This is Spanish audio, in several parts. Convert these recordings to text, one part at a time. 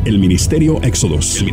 El Ministerio Éxodos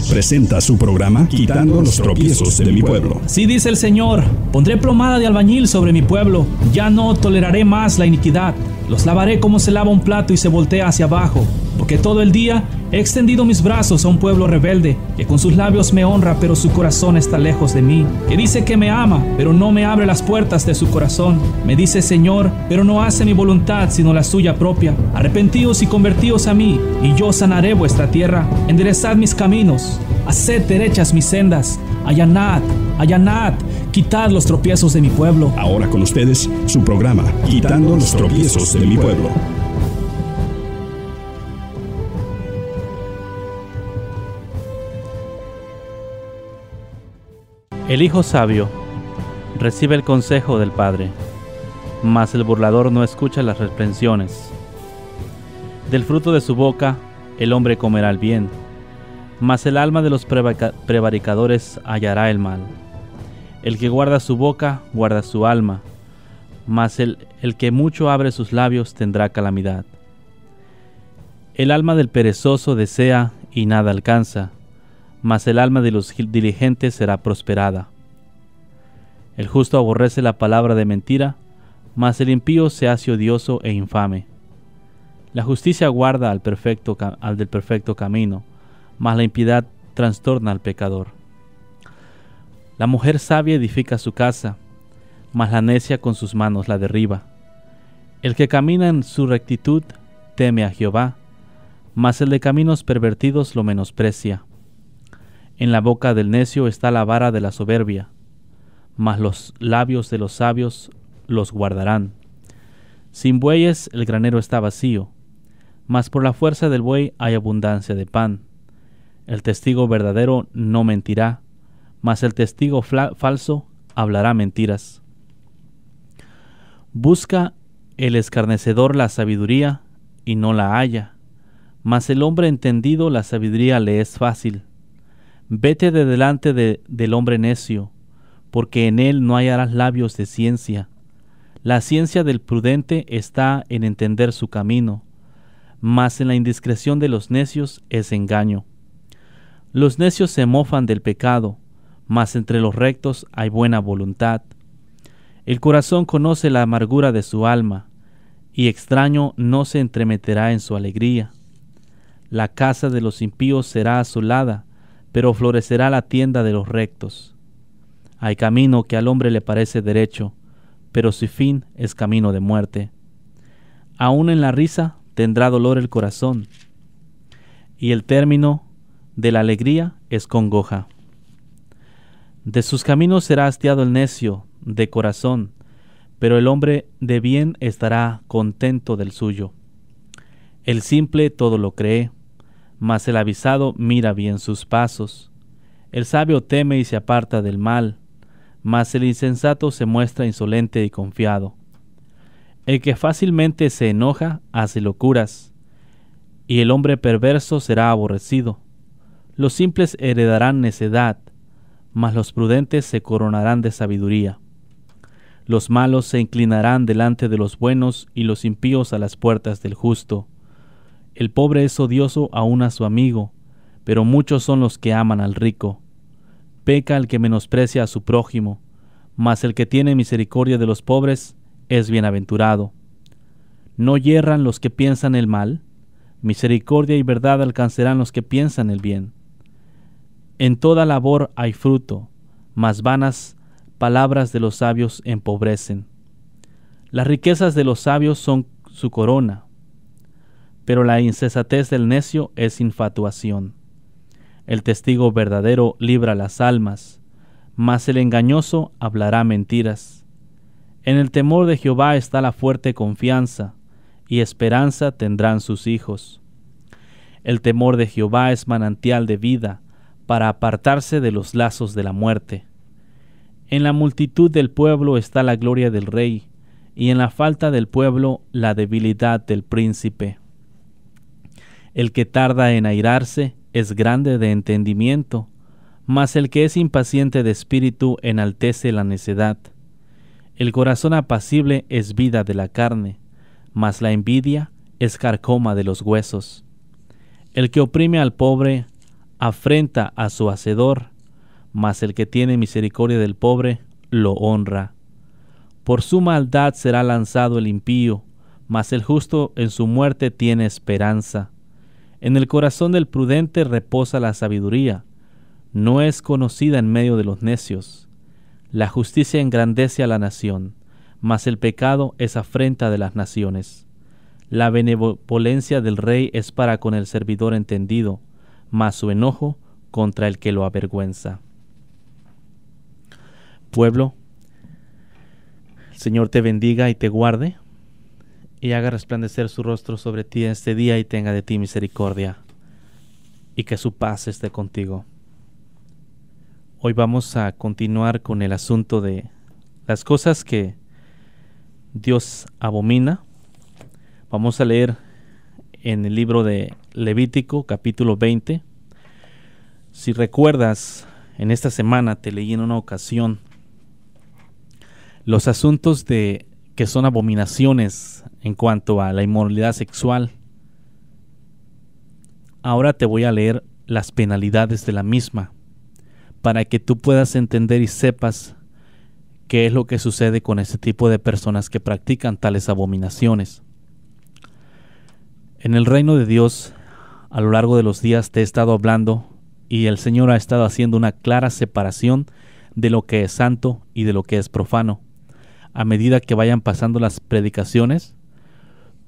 presenta su programa Quitando los tropiezos de mi pueblo. Sí, dice el Señor, pondré plomada de albañil sobre mi pueblo, ya no toleraré más la iniquidad. Los lavaré como se lava un plato y se voltea hacia abajo, porque todo el día he extendido mis brazos a un pueblo rebelde, que con sus labios me honra, pero su corazón está lejos de mí, que dice que me ama, pero no me abre las puertas de su corazón. Me dice Señor, pero no hace mi voluntad, sino la suya propia. Arrepentíos y convertíos a mí, y yo sanaré vuestra tierra. Enderezad mis caminos, haced derechas mis sendas. Allanad, allanad, quitad los tropiezos de mi pueblo. Ahora con ustedes, su programa Quitando los tropiezos de mi pueblo. El hijo sabio recibe el consejo del padre, mas el burlador no escucha las reprensiones. Del fruto de su boca el hombre comerá el bien, mas el alma de los prevaricadores hallará el mal. El que guarda su boca guarda su alma, mas el que mucho abre sus labios tendrá calamidad. El alma del perezoso desea y nada alcanza, mas el alma de los diligentes será prosperada. El justo aborrece la palabra de mentira, mas el impío se hace odioso e infame. La justicia guarda al del perfecto camino, mas la impiedad trastorna al pecador. La mujer sabia edifica su casa, mas la necia con sus manos la derriba. El que camina en su rectitud teme a Jehová, mas el de caminos pervertidos lo menosprecia. En la boca del necio está la vara de la soberbia, mas los labios de los sabios los guardarán. Sin bueyes el granero está vacío, mas por la fuerza del buey hay abundancia de pan. El testigo verdadero no mentirá, mas el testigo falso hablará mentiras. Busca el escarnecedor la sabiduría y no la halla, mas el hombre entendido la sabiduría le es fácil. Vete de delante del hombre necio, porque en él no hallarás labios de ciencia. La ciencia del prudente está en entender su camino, mas en la indiscreción de los necios es engaño. Los necios se mofan del pecado, mas entre los rectos hay buena voluntad. El corazón conoce la amargura de su alma, y extraño no se entremeterá en su alegría. La casa de los impíos será asolada, pero florecerá la tienda de los rectos. Hay camino que al hombre le parece derecho, pero su fin es camino de muerte. Aún en la risa tendrá dolor el corazón, y el término de la alegría es congoja. De sus caminos será hastiado el necio de corazón, pero el hombre de bien estará contento del suyo. El simple todo lo cree, mas el avisado mira bien sus pasos. El sabio teme y se aparta del mal, mas el insensato se muestra insolente y confiado. El que fácilmente se enoja hace locuras, y el hombre perverso será aborrecido. Los simples heredarán necedad, mas los prudentes se coronarán de sabiduría. Los malos se inclinarán delante de los buenos y los impíos a las puertas del justo. El pobre es odioso aún a su amigo, pero muchos son los que aman al rico. Peca el que menosprecia a su prójimo, mas el que tiene misericordia de los pobres es bienaventurado. ¿No yerran los que piensan el mal? Misericordia y verdad alcanzarán los que piensan el bien. En toda labor hay fruto, mas vanas palabras de los sabios empobrecen. Las riquezas de los sabios son su corona, pero la insensatez del necio es infatuación. El testigo verdadero libra las almas, mas el engañoso hablará mentiras. En el temor de Jehová está la fuerte confianza, y esperanza tendrán sus hijos. El temor de Jehová es manantial de vida, para apartarse de los lazos de la muerte. En la multitud del pueblo está la gloria del rey, y en la falta del pueblo la debilidad del príncipe. El que tarda en airarse es grande de entendimiento, mas el que es impaciente de espíritu enaltece la necedad. El corazón apacible es vida de la carne, mas la envidia es carcoma de los huesos. El que oprime al pobre afrenta a su hacedor, mas el que tiene misericordia del pobre lo honra. Por su maldad será lanzado el impío, mas el justo en su muerte tiene esperanza. En el corazón del prudente reposa la sabiduría, no es conocida en medio de los necios. La justicia engrandece a la nación, mas el pecado es afrenta de las naciones. La benevolencia del rey es para con el servidor entendido, mas su enojo contra el que lo avergüenza. Pueblo, el Señor te bendiga y te guarde, y haga resplandecer su rostro sobre ti este día y tenga de ti misericordia, y que su paz esté contigo. Hoy vamos a continuar con el asunto de las cosas que Dios abomina. Vamos a leer en el libro de Levítico, capítulo 20. Si recuerdas, en esta semana te leí en una ocasión los asuntos que son abominaciones en cuanto a la inmoralidad sexual. Ahora te voy a leer las penalidades de la misma, para que tú puedas entender y sepas qué es lo que sucede con este tipo de personas que practican tales abominaciones. En el reino de Dios, a lo largo de los días te he estado hablando y el Señor ha estado haciendo una clara separación de lo que es santo y de lo que es profano. A medida que vayan pasando las predicaciones,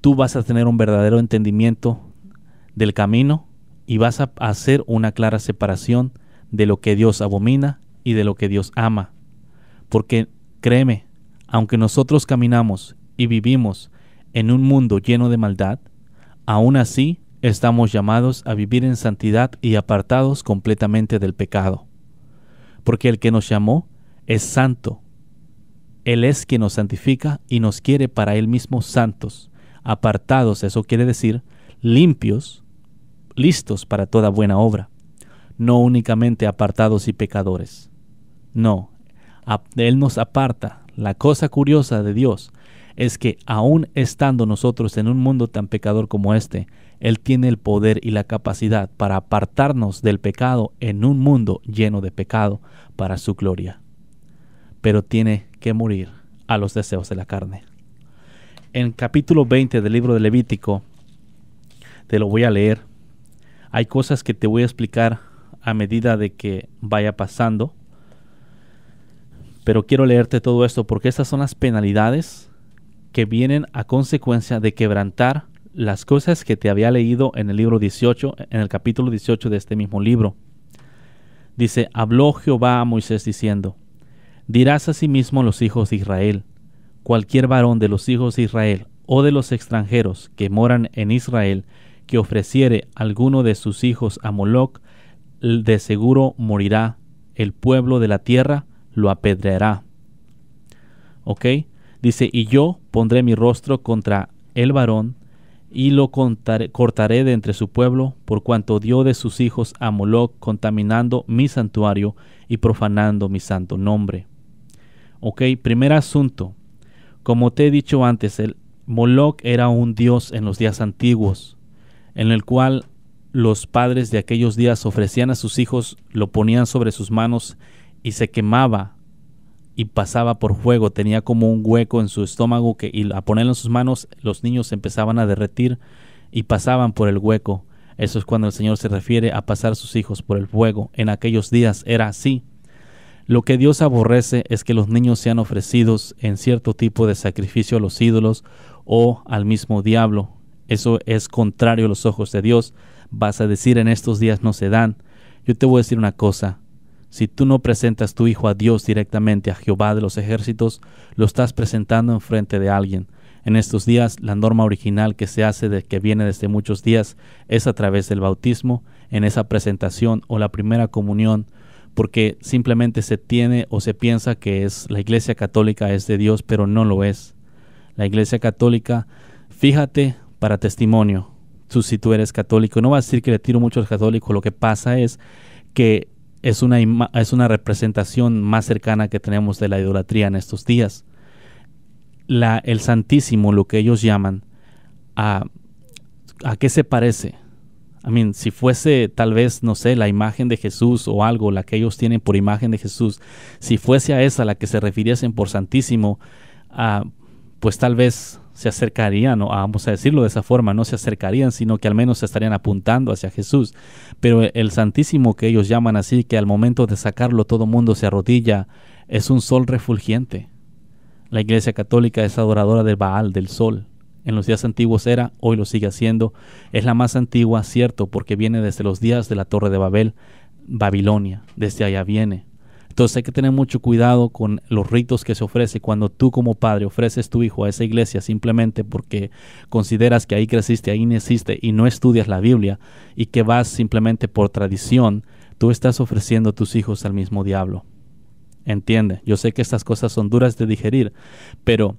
tú vas a tener un verdadero entendimiento del camino y vas a hacer una clara separación de lo que Dios abomina y de lo que Dios ama. Porque créeme, aunque nosotros caminamos y vivimos en un mundo lleno de maldad, aún así estamos llamados a vivir en santidad y apartados completamente del pecado. Porque el que nos llamó es santo. Él es quien nos santifica y nos quiere para Él mismo santos, apartados, eso quiere decir limpios, listos para toda buena obra, no únicamente apartados y pecadores. No, Él nos aparta. La cosa curiosa de Dios es que aún estando nosotros en un mundo tan pecador como este, Él tiene el poder y la capacidad para apartarnos del pecado en un mundo lleno de pecado para su gloria. Pero tiene que morir a los deseos de la carne. En capítulo 20 del libro de Levítico, te lo voy a leer. Hay cosas que te voy a explicar a medida de que vaya pasando, pero quiero leerte todo esto porque estas son las penalidades que vienen a consecuencia de quebrantar las cosas que te había leído en el libro 18, en el capítulo 18 de este mismo libro. Dice: habló Jehová a Moisés diciendo: dirás asimismo a los hijos de Israel: cualquier varón de los hijos de Israel o de los extranjeros que moran en Israel que ofreciere alguno de sus hijos a Moloc, de seguro morirá, el pueblo de la tierra lo apedreará. ¿Ok? Dice: y yo pondré mi rostro contra el varón y lo cortaré de entre su pueblo, por cuanto dio de sus hijos a Moloc, contaminando mi santuario y profanando mi santo nombre. Ok, primer asunto. Como te he dicho antes, el Moloc era un dios en los días antiguos, en el cual los padres de aquellos días ofrecían a sus hijos, lo ponían sobre sus manos y se quemaba y pasaba por fuego. Tenía como un hueco en su estómago y a ponerlo en sus manos los niños empezaban a derretir y pasaban por el hueco. Eso es cuando el Señor se refiere a pasar a sus hijos por el fuego. En aquellos días era así. Lo que Dios aborrece es que los niños sean ofrecidos en cierto tipo de sacrificio a los ídolos o al mismo diablo. Eso es contrario a los ojos de Dios. Vas a decir: en estos días no se dan. Yo te voy a decir una cosa: si tú no presentas tu hijo a Dios directamente, a Jehová de los ejércitos, lo estás presentando en frente de alguien. En estos días, la norma original que se hace, que viene desde muchos días, es a través del bautismo, en esa presentación o la primera comunión, porque simplemente se tiene o se piensa que la Iglesia Católica es de Dios, pero no lo es. La Iglesia Católica, fíjate, para testimonio, si tú eres católico, no vas a decir que le tiro mucho al católico, lo que pasa es que es una representación más cercana que tenemos de la idolatría en estos días. El Santísimo, lo que ellos llaman, ¿a qué se parece? Si fuese tal vez, no sé, la imagen de Jesús o algo, la que ellos tienen por imagen de Jesús, si fuese a esa la que se refiriesen por Santísimo, pues tal vez se acercarían, o vamos a decirlo de esa forma, no se acercarían, sino que al menos se estarían apuntando hacia Jesús. Pero el Santísimo que ellos llaman así, que al momento de sacarlo todo mundo se arrodilla, es un sol refulgente. La Iglesia Católica es adoradora del Baal, del sol. En los días antiguos era, hoy lo sigue haciendo. Es la más antigua, cierto, porque viene desde los días de la Torre de Babel, Babilonia, desde allá viene. Entonces hay que tener mucho cuidado con los ritos que se ofrece cuando tú como padre ofreces tu hijo a esa iglesia simplemente porque consideras que ahí creciste, ahí naciste y no estudias la Biblia y que vas simplemente por tradición. Tú estás ofreciendo a tus hijos al mismo diablo. Entiende, yo sé que estas cosas son duras de digerir, pero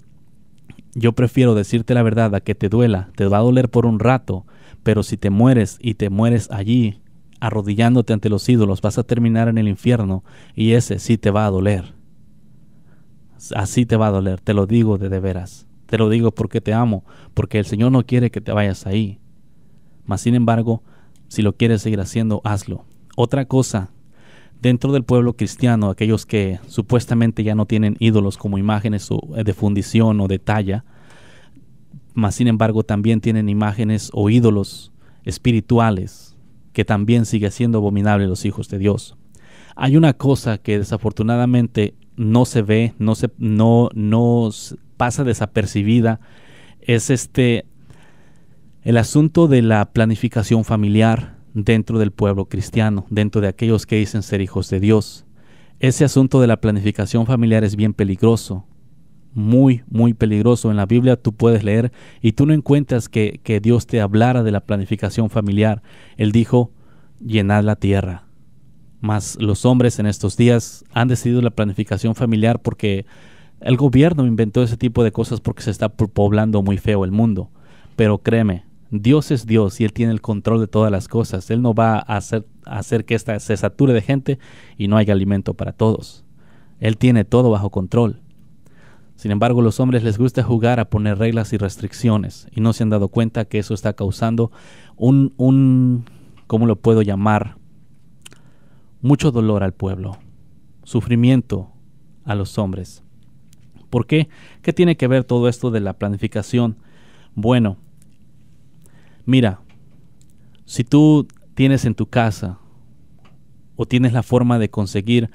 yo prefiero decirte la verdad a que te duela. Te va a doler por un rato, pero si te mueres y te mueres allí, arrodillándote ante los ídolos, vas a terminar en el infierno y ese sí te va a doler. Así te va a doler, te lo digo de veras. Te lo digo porque te amo, porque el Señor no quiere que te vayas ahí. Mas sin embargo, si lo quieres seguir haciendo, hazlo. Otra cosa, dentro del pueblo cristiano, aquellos que supuestamente ya no tienen ídolos como imágenes de fundición o de talla, mas sin embargo también tienen imágenes o ídolos espirituales, que también sigue siendo abominable los hijos de Dios. Hay una cosa que desafortunadamente no se ve, no pasa desapercibida, es el asunto de la planificación familiar dentro del pueblo cristiano, dentro de aquellos que dicen ser hijos de Dios. Ese asunto de la planificación familiar es bien peligroso, muy, muy peligroso. En la Biblia tú puedes leer y tú no encuentras que Dios te hablara de la planificación familiar. Él dijo, llenad la tierra. Mas los hombres en estos días han decidido la planificación familiar porque el gobierno inventó ese tipo de cosas porque se está poblando muy feo el mundo. Pero créeme, Dios es Dios y Él tiene el control de todas las cosas. Él no va a hacer que esta se sature de gente y no haya alimento para todos. Él tiene todo bajo control. Sin embargo, a los hombres les gusta jugar a poner reglas y restricciones y no se han dado cuenta que eso está causando ¿cómo lo puedo llamar? Mucho dolor al pueblo, sufrimiento a los hombres. ¿Por qué? ¿Qué tiene que ver todo esto de la planificación? Bueno, mira, si tú tienes en tu casa o tienes la forma de conseguir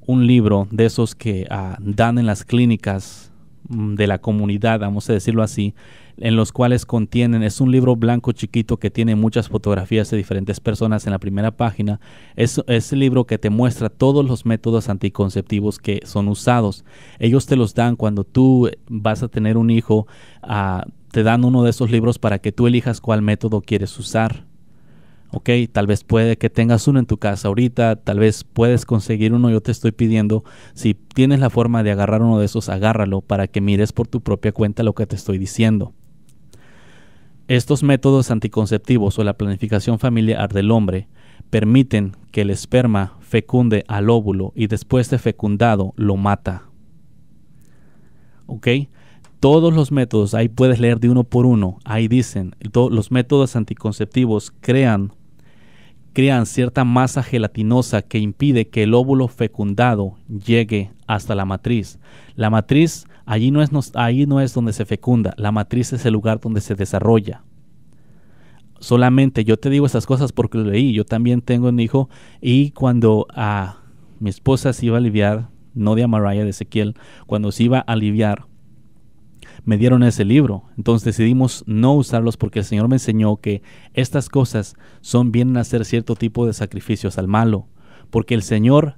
un libro de esos que dan en las clínicas de la comunidad, vamos a decirlo así, en los cuales es un libro blanco chiquito que tiene muchas fotografías de diferentes personas en la primera página. Es el libro que te muestra todos los métodos anticonceptivos que son usados. Ellos te los dan cuando tú vas a tener un hijo, te dan uno de esos libros para que tú elijas cuál método quieres usar. Ok, tal vez puede que tengas uno en tu casa ahorita, tal vez puedes conseguir uno. Yo te estoy pidiendo, si tienes la forma de agarrar uno de esos, agárralo para que mires por tu propia cuenta lo que te estoy diciendo. Estos métodos anticonceptivos o la planificación familiar del hombre permiten que el esperma fecunde al óvulo y después de fecundado lo mata. ¿Ok? Todos los métodos, ahí puedes leer de uno por uno, ahí dicen, los métodos anticonceptivos crean cierta masa gelatinosa que impide que el óvulo fecundado llegue hasta la matriz. La matriz, ahí no es donde se fecunda, la matriz es el lugar donde se desarrolla. Solamente yo te digo esas cosas porque lo leí. Yo también tengo un hijo y cuando mi esposa se iba a aliviar, no de Amaraya, de Ezequiel, cuando se iba a aliviar, me dieron ese libro. Entonces decidimos no usarlos porque el Señor me enseñó que estas cosas vienen a hacer cierto tipo de sacrificios al malo. Porque el Señor,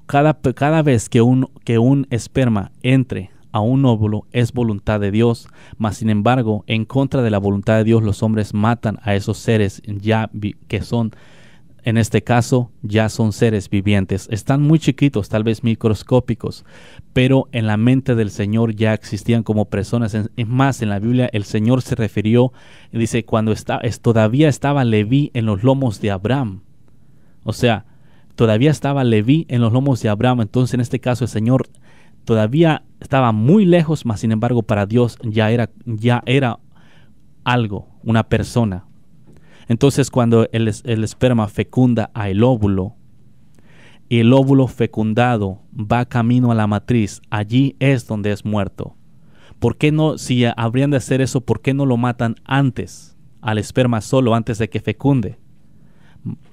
cada vez que un esperma entre a un óvulo es voluntad de Dios, mas sin embargo, en contra de la voluntad de Dios, los hombres matan a esos seres que son, en este caso, ya son seres vivientes. Están muy chiquitos, tal vez microscópicos, pero en la mente del Señor ya existían como personas. Es más, en la Biblia el Señor se refirió, dice, cuando todavía estaba Leví en los lomos de Abraham. O sea, todavía estaba Leví en los lomos de Abraham. Entonces, en este caso, el Señor todavía estaba muy lejos, mas sin embargo, para Dios ya era algo, una persona. Entonces cuando el esperma fecunda al óvulo, y el óvulo fecundado va camino a la matriz, allí es donde es muerto. ¿Por qué no, si habrían de hacer eso, por qué no lo matan antes, al esperma solo, antes de que fecunde?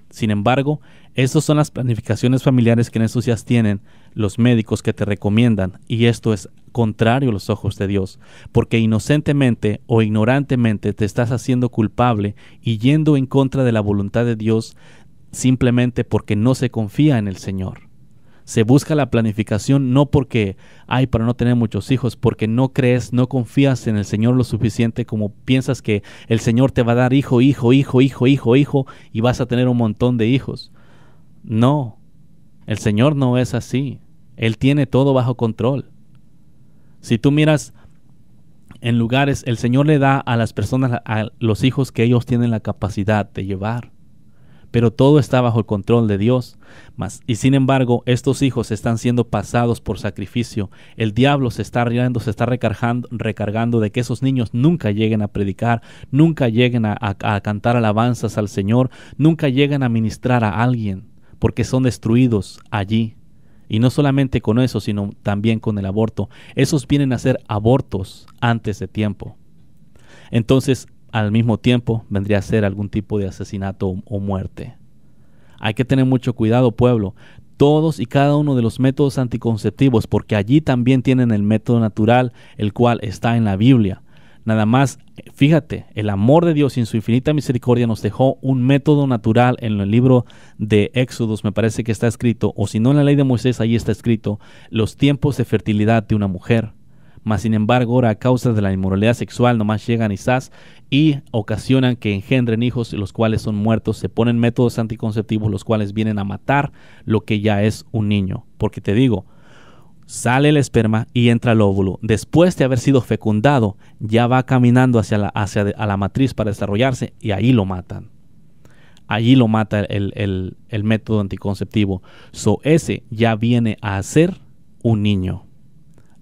Sin embargo, estas son las planificaciones familiares que en estos días tienen los médicos que te recomiendan, y esto es contrario a los ojos de Dios, porque inocentemente o ignorantemente te estás haciendo culpable y yendo en contra de la voluntad de Dios simplemente porque no se confía en el Señor. Se busca la planificación no porque, para no tener muchos hijos, porque no crees, no confías en el Señor lo suficiente como piensas que el Señor te va a dar hijo, y vas a tener un montón de hijos. No, el Señor no es así. Él tiene todo bajo control. Si tú miras en lugares, el Señor le da a las personas, a los hijos que ellos tienen la capacidad de llevar. Pero todo está bajo el control de Dios. Y sin embargo, estos hijos están siendo pasados por sacrificio. El diablo se está recargando de que esos niños nunca lleguen a predicar, nunca lleguen a cantar alabanzas al Señor, nunca lleguen a ministrar a alguien, porque son destruidos allí. Y no solamente con eso, sino también con el aborto. Esos vienen a ser abortos antes de tiempo. Entonces, al mismo tiempo vendría a ser algún tipo de asesinato o muerte. Hay que tener mucho cuidado, pueblo, todos y cada uno de los métodos anticonceptivos, porque allí también tienen el método natural, el cual está en la Biblia. Nada más, fíjate, el amor de Dios en su infinita misericordia nos dejó un método natural en el libro de Éxodos, me parece que está escrito, o si no en la ley de Moisés, ahí está escrito, los tiempos de fertilidad de una mujer. Mas sin embargo, ahora a causa de la inmoralidad sexual nomás llegan y ocasionan que engendren hijos, los cuales son muertos. Se ponen métodos anticonceptivos, los cuales vienen a matar lo que ya es un niño. Porque te digo, sale el esperma y entra el óvulo. Después de haber sido fecundado, ya va caminando hacia la matriz para desarrollarse, y ahí lo matan. Allí lo mata el método anticonceptivo. Ese ya viene a ser un niño.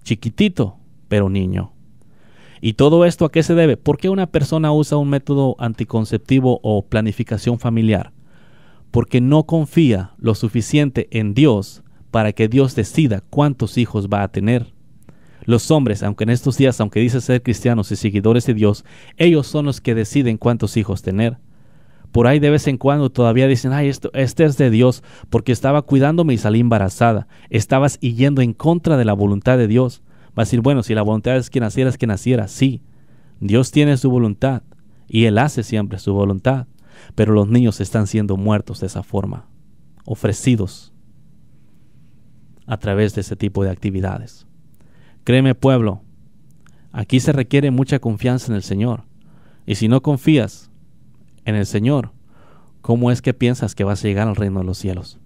Chiquitito, pero niño. ¿Y todo esto a qué se debe? ¿Por qué una persona usa un método anticonceptivo o planificación familiar? Porque no confía lo suficiente en Dios para que Dios decida cuántos hijos va a tener. Los hombres, aunque en estos días, aunque dicen ser cristianos y seguidores de Dios, ellos son los que deciden cuántos hijos tener. Por ahí de vez en cuando todavía dicen, este es de Dios porque estaba cuidándome y salí embarazada. Estabas yendo en contra de la voluntad de Dios. Va a decir, bueno, si la voluntad es que naciera. Sí, Dios tiene su voluntad y Él hace siempre su voluntad. Pero los niños están siendo muertos de esa forma, ofrecidos a través de ese tipo de actividades. Créeme, pueblo, aquí se requiere mucha confianza en el Señor. Y si no confías en el Señor, ¿cómo es que piensas que vas a llegar al reino de los cielos?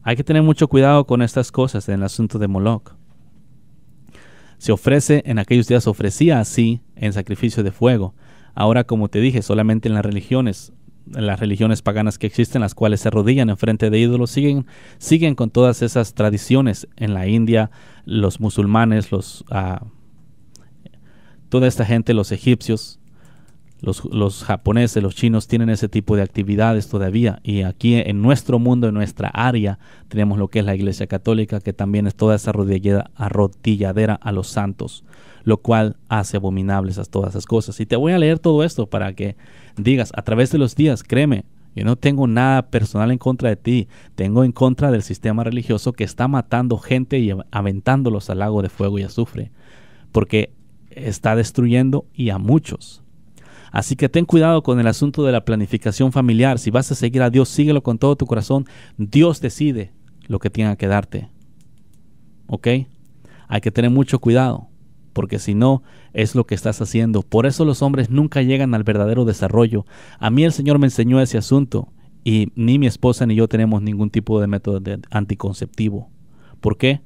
Hay que tener mucho cuidado con estas cosas en el asunto de Moloch. Se ofrece, en aquellos días ofrecía así en sacrificio de fuego. Ahora, como te dije, solamente en las religiones paganas que existen, las cuales se arrodillan en frente de ídolos, siguen con todas esas tradiciones. En la India, los musulmanes, toda esta gente, los egipcios, los japoneses, los chinos tienen ese tipo de actividades todavía. Y aquí en nuestro mundo, en nuestra área, tenemos lo que es la Iglesia Católica, que también es toda esa arrodilladera a los santos, lo cual hace abominables a todas esas cosas. Y te voy a leer todo esto para que digas, a través de los días, créeme, yo no tengo nada personal en contra de ti, tengo en contra del sistema religioso que está matando gente y aventándolos al lago de fuego y azufre, porque está destruyendo y a muchos. Así que ten cuidado con el asunto de la planificación familiar. Si vas a seguir a Dios, síguelo con todo tu corazón. Dios decide lo que tenga que darte. ¿Ok? Hay que tener mucho cuidado, porque si no, es lo que estás haciendo. Por eso los hombres nunca llegan al verdadero desarrollo. A mí el Señor me enseñó ese asunto, y ni mi esposa ni yo tenemos ningún tipo de método anticonceptivo. ¿Por qué?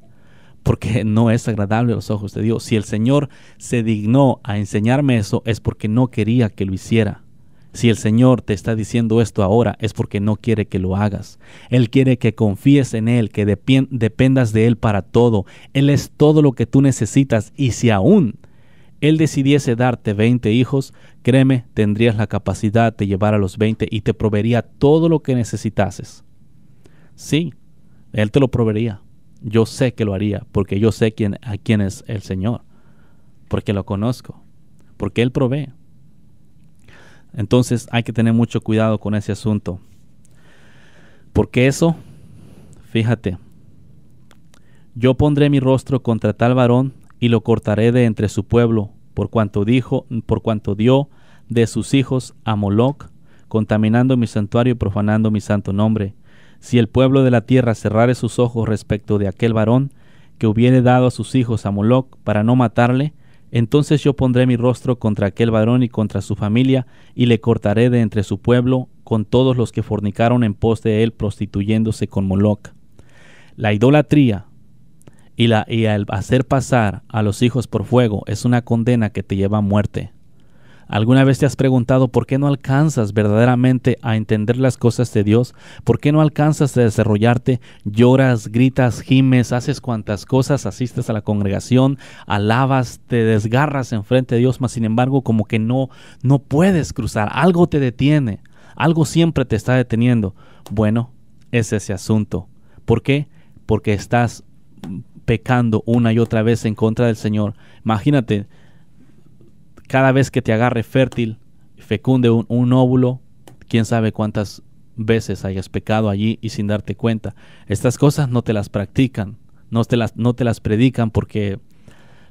Porque no es agradable a los ojos de Dios. Si el Señor se dignó a enseñarme eso, es porque no quería que lo hiciera. Si el Señor te está diciendo esto ahora, es porque no quiere que lo hagas. Él quiere que confíes en Él, que dependas de Él para todo. Él es todo lo que tú necesitas, y si aún Él decidiese darte 20 hijos, créeme, tendrías la capacidad de llevar a los 20 y te proveería todo lo que necesitases. Sí, Él te lo proveería. Yo sé que lo haría, porque yo sé a quién es el Señor, porque lo conozco, porque Él provee. Entonces hay que tener mucho cuidado con ese asunto, porque eso, fíjate, yo pondré mi rostro contra tal varón y lo cortaré de entre su pueblo, por cuanto dio de sus hijos a Moloc, contaminando mi santuario y profanando mi santo nombre. Si el pueblo de la tierra cerrare sus ojos respecto de aquel varón que hubiere dado a sus hijos a Moloc para no matarle, entonces yo pondré mi rostro contra aquel varón y contra su familia, y le cortaré de entre su pueblo con todos los que fornicaron en pos de él, prostituyéndose con Moloc. La idolatría y al hacer pasar a los hijos por fuego es una condena que te lleva a muerte. ¿Alguna vez te has preguntado por qué no alcanzas verdaderamente a entender las cosas de Dios? ¿Por qué no alcanzas a desarrollarte? Lloras, gritas, gimes, haces cuantas cosas, asistes a la congregación, alabas, te desgarras enfrente de Dios, mas sin embargo como que no puedes cruzar, algo te detiene, algo siempre te está deteniendo. Bueno, es ese asunto. ¿Por qué? Porque estás pecando una y otra vez en contra del Señor. Imagínate, cada vez que te agarre fértil, fecunde un óvulo, quién sabe cuántas veces hayas pecado allí y sin darte cuenta. Estas cosas no te las practican, no te las predican, porque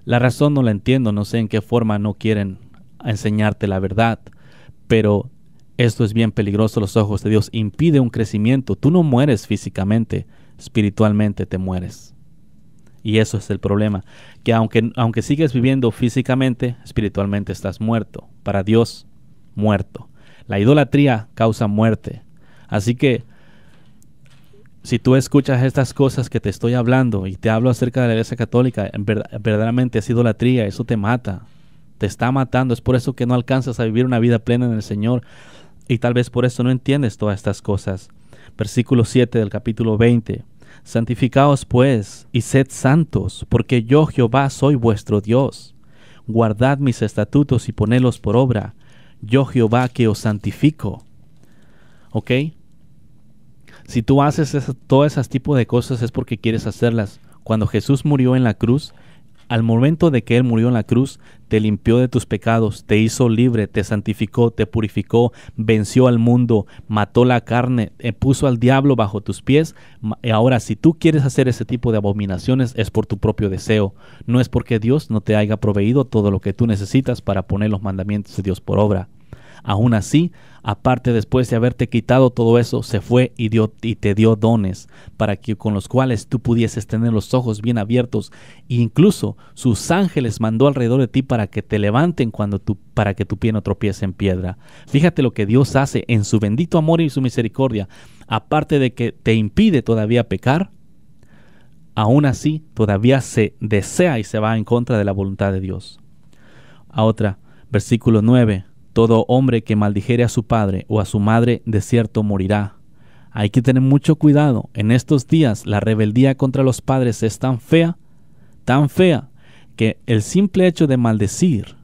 la razón no la entiendo, no sé en qué forma no quieren enseñarte la verdad, pero esto es bien peligroso a los ojos de Dios, impide un crecimiento. Tú no mueres físicamente, espiritualmente te mueres. Y eso es el problema, que aunque sigues viviendo físicamente, espiritualmente estás muerto. Para Dios, muerto. La idolatría causa muerte. Así que, si tú escuchas estas cosas que te estoy hablando y te hablo acerca de la Iglesia Católica, verdaderamente es idolatría, eso te mata. Te está matando. Es por eso que no alcanzas a vivir una vida plena en el Señor. Y tal vez por eso no entiendes todas estas cosas. Versículo 7 del capítulo 20. Santificaos pues, y sed santos, porque yo Jehová soy vuestro Dios. Guardad mis estatutos y ponedlos por obra. Yo Jehová que os santifico. ¿Ok? Si tú haces todas esas tipos de cosas es porque quieres hacerlas. Cuando Jesús murió en la cruz, al momento de que Él murió en la cruz, te limpió de tus pecados, te hizo libre, te santificó, te purificó, venció al mundo, mató la carne, puso al diablo bajo tus pies. Ahora, si tú quieres hacer ese tipo de abominaciones, es por tu propio deseo. No es porque Dios no te haya proveído todo lo que tú necesitas para poner los mandamientos de Dios por obra. Aún así, aparte, después de haberte quitado todo eso, se fue y te dio dones para que con los cuales tú pudieses tener los ojos bien abiertos, e incluso sus ángeles mandó alrededor de ti para que te levanten para que tu pie no tropiece en piedra. Fíjate lo que Dios hace en su bendito amor y su misericordia. Aparte de que te impide todavía pecar, aún así todavía se desea y se va en contra de la voluntad de Dios. A otra, versículo 9. Todo hombre que maldijere a su padre o a su madre, de cierto morirá. Hay que tener mucho cuidado. En estos días la rebeldía contra los padres es tan fea, que el simple hecho de maldecir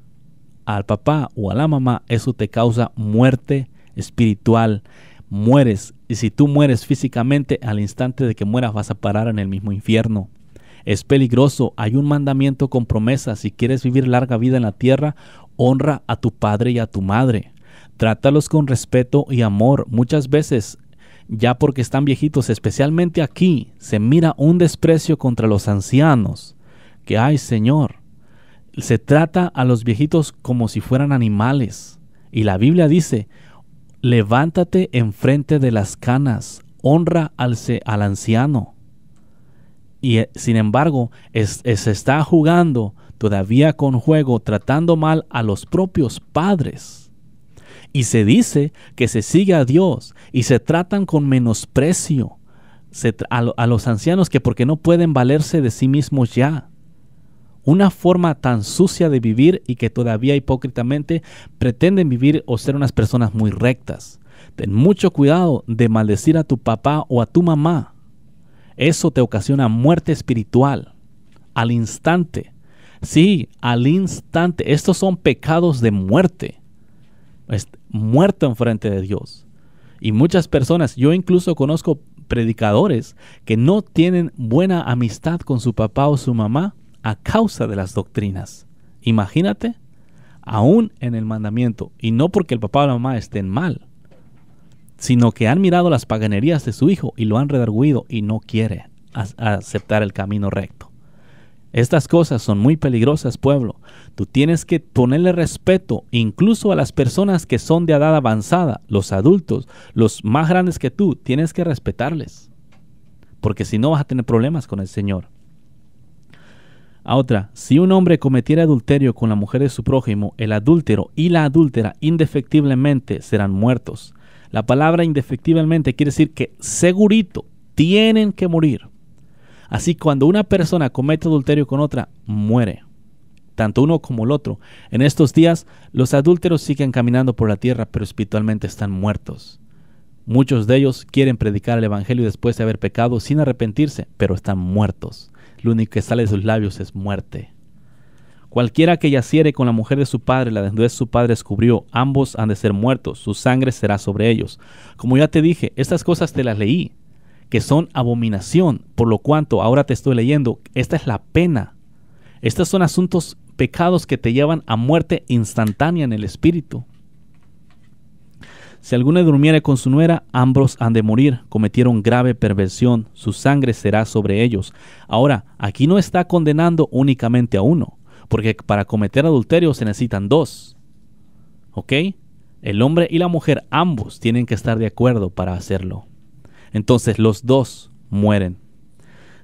al papá o a la mamá, eso te causa muerte espiritual. Mueres, y si tú mueres físicamente, al instante de que mueras vas a parar en el mismo infierno. Es peligroso. Hay un mandamiento con promesa. Si quieres vivir larga vida en la tierra, honra a tu padre y a tu madre. Trátalos con respeto y amor. Muchas veces, ya porque están viejitos, especialmente aquí, se mira un desprecio contra los ancianos. Que ay, Señor, se trata a los viejitos como si fueran animales. Y la Biblia dice, levántate enfrente de las canas, honra al anciano. Y sin embargo, se está jugando todavía con juego, tratando mal a los propios padres. Y se dice que se sigue a Dios y se tratan con menosprecio a los ancianos, que porque no pueden valerse de sí mismos ya. Una forma tan sucia de vivir, y que todavía hipócritamente pretenden vivir o ser unas personas muy rectas. Ten mucho cuidado de maldecir a tu papá o a tu mamá. Eso te ocasiona muerte espiritual al instante. Sí, al instante. Estos son pecados de muerte. Muerto enfrente de Dios. Y muchas personas, yo incluso conozco predicadores que no tienen buena amistad con su papá o su mamá a causa de las doctrinas. Imagínate, aún en el mandamiento, y no porque el papá o la mamá estén mal, sino que han mirado las paganerías de su hijo y lo han redarguido y no quiere aceptar el camino recto. Estas cosas son muy peligrosas, pueblo. Tú tienes que ponerle respeto incluso a las personas que son de edad avanzada, los adultos, los más grandes que tú, tienes que respetarles. Porque si no vas a tener problemas con el Señor. A otra, si un hombre cometiera adulterio con la mujer de su prójimo, el adúltero y la adúltera indefectiblemente serán muertos. La palabra indefectiblemente quiere decir que segurito tienen que morir. Así cuando una persona comete adulterio con otra, muere. Tanto uno como el otro. En estos días, los adúlteros siguen caminando por la tierra, pero espiritualmente están muertos. Muchos de ellos quieren predicar el evangelio después de haber pecado sin arrepentirse, pero están muertos. Lo único que sale de sus labios es muerte. Cualquiera que yaciere con la mujer de su padre, la desnudez de su padre descubrió, ambos han de ser muertos, su sangre será sobre ellos. Como ya te dije, estas cosas te las leí, que son abominación, por lo cuanto ahora te estoy leyendo, esta es la pena. Estos son asuntos, pecados que te llevan a muerte instantánea en el espíritu. Si alguno durmiere con su nuera, ambos han de morir, cometieron grave perversión, su sangre será sobre ellos. Ahora, aquí no está condenando únicamente a uno, porque para cometer adulterio se necesitan dos. ¿Ok? El hombre y la mujer, ambos tienen que estar de acuerdo para hacerlo. Entonces los dos mueren.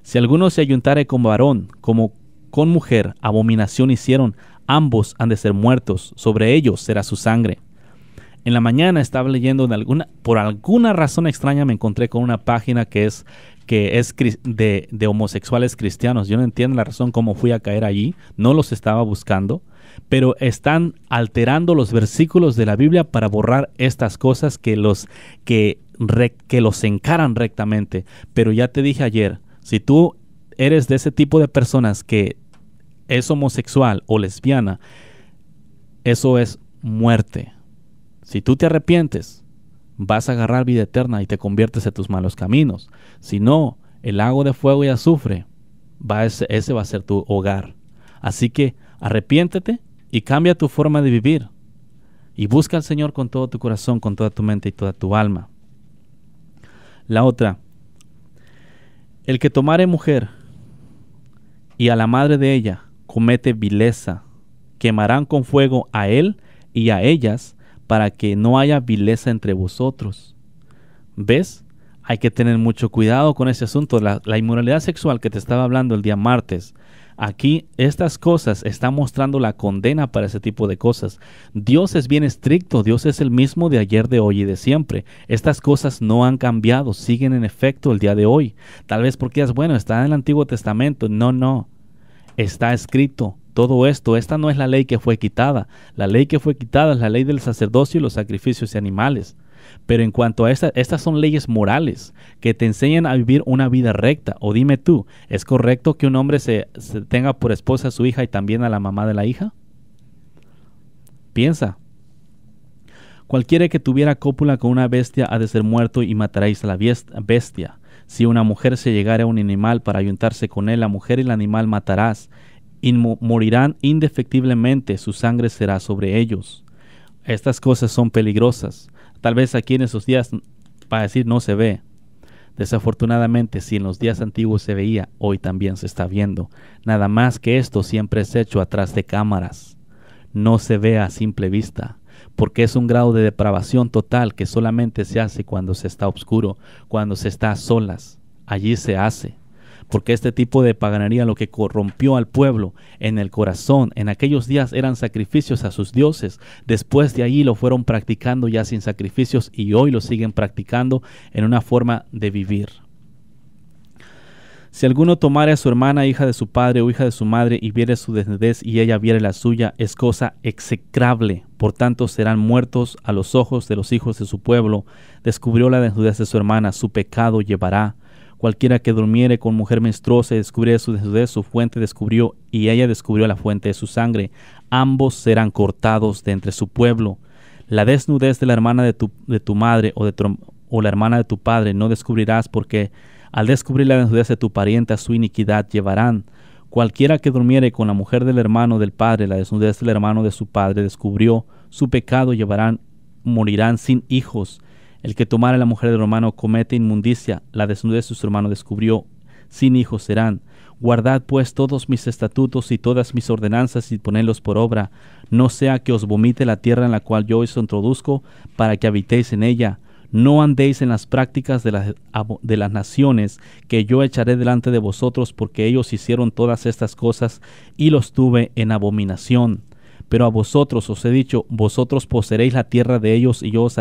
Si alguno se ayuntare con varón, como con mujer, abominación hicieron, ambos han de ser muertos, sobre ellos será su sangre. En la mañana estaba leyendo, por alguna razón extraña me encontré con una página que es de homosexuales cristianos. Yo no entiendo la razón cómo fui a caer allí, no los estaba buscando, pero están alterando los versículos de la Biblia para borrar estas cosas que los encaran rectamente. Pero ya te dije ayer, si tú eres de ese tipo de personas que es homosexual o lesbiana, eso es muerte. Si tú te arrepientes, vas a agarrar vida eterna y te conviertes en tus malos caminos. Si no, el lago de fuego y azufre, ese va a ser tu hogar. Así que arrepiéntete y cambia tu forma de vivir. Y busca al Señor con todo tu corazón, con toda tu mente y toda tu alma. La otra, el que tomare mujer y a la madre de ella comete vileza, quemarán con fuego a él y a ellas, para que no haya vileza entre vosotros. ¿Ves? Hay que tener mucho cuidado con ese asunto. La inmoralidad sexual que te estaba hablando el día martes. Aquí estas cosas están mostrando la condena para ese tipo de cosas. Dios es bien estricto. Dios es el mismo de ayer, de hoy y de siempre. Estas cosas no han cambiado. Siguen en efecto el día de hoy. Tal vez porque es bueno, está en el Antiguo Testamento. No. Está escrito. Todo esto, esta no es la ley que fue quitada. La ley que fue quitada es la ley del sacerdocio y los sacrificios de animales. Pero en cuanto a estas son leyes morales que te enseñan a vivir una vida recta. O dime tú, ¿es correcto que un hombre se tenga por esposa a su hija y también a la mamá de la hija? Piensa. Cualquiera que tuviera cópula con una bestia ha de ser muerto y mataréis a la bestia. Si una mujer se llegare a un animal para ayuntarse con él, la mujer y el animal matarás. Y morirán indefectiblemente, su sangre será sobre ellos. Estas cosas son peligrosas. Tal vez aquí en esos días, para decir no se ve. Desafortunadamente, si en los días antiguos se veía, hoy también se está viendo. Nada más que esto siempre es hecho atrás de cámaras. No se ve a simple vista, porque es un grado de depravación total que solamente se hace cuando se está oscuro, cuando se está a solas. Allí se hace. Porque este tipo de paganería lo que corrompió al pueblo en el corazón, en aquellos días eran sacrificios a sus dioses, después de ahí lo fueron practicando ya sin sacrificios y hoy lo siguen practicando en una forma de vivir. Si alguno tomare a su hermana, hija de su padre o hija de su madre, y viere su desnudez y ella viere la suya, es cosa execrable. Por tanto serán muertos a los ojos de los hijos de su pueblo. Descubrió la desnudez de su hermana, su pecado llevará. Cualquiera que durmiere con mujer menstruosa y descubriere su desnudez, su fuente descubrió, y ella descubrió la fuente de su sangre. Ambos serán cortados de entre su pueblo. La desnudez de la hermana de tu madre o la hermana de tu padre no descubrirás, porque al descubrir la desnudez de tu pariente, a su iniquidad llevarán. Cualquiera que durmiere con la mujer del hermano del padre, la desnudez del hermano de su padre descubrió su pecado, llevarán, morirán sin hijos. El que tomare la mujer del hermano comete inmundicia, la desnudez de su hermano descubrió, sin hijos serán. Guardad pues todos mis estatutos y todas mis ordenanzas y ponedlos por obra, no sea que os vomite la tierra en la cual yo os introduzco, para que habitéis en ella. No andéis en las prácticas de las naciones que yo echaré delante de vosotros, porque ellos hicieron todas estas cosas y los tuve en abominación. Pero a vosotros os he dicho, vosotros poseeréis la tierra de ellos, y yo os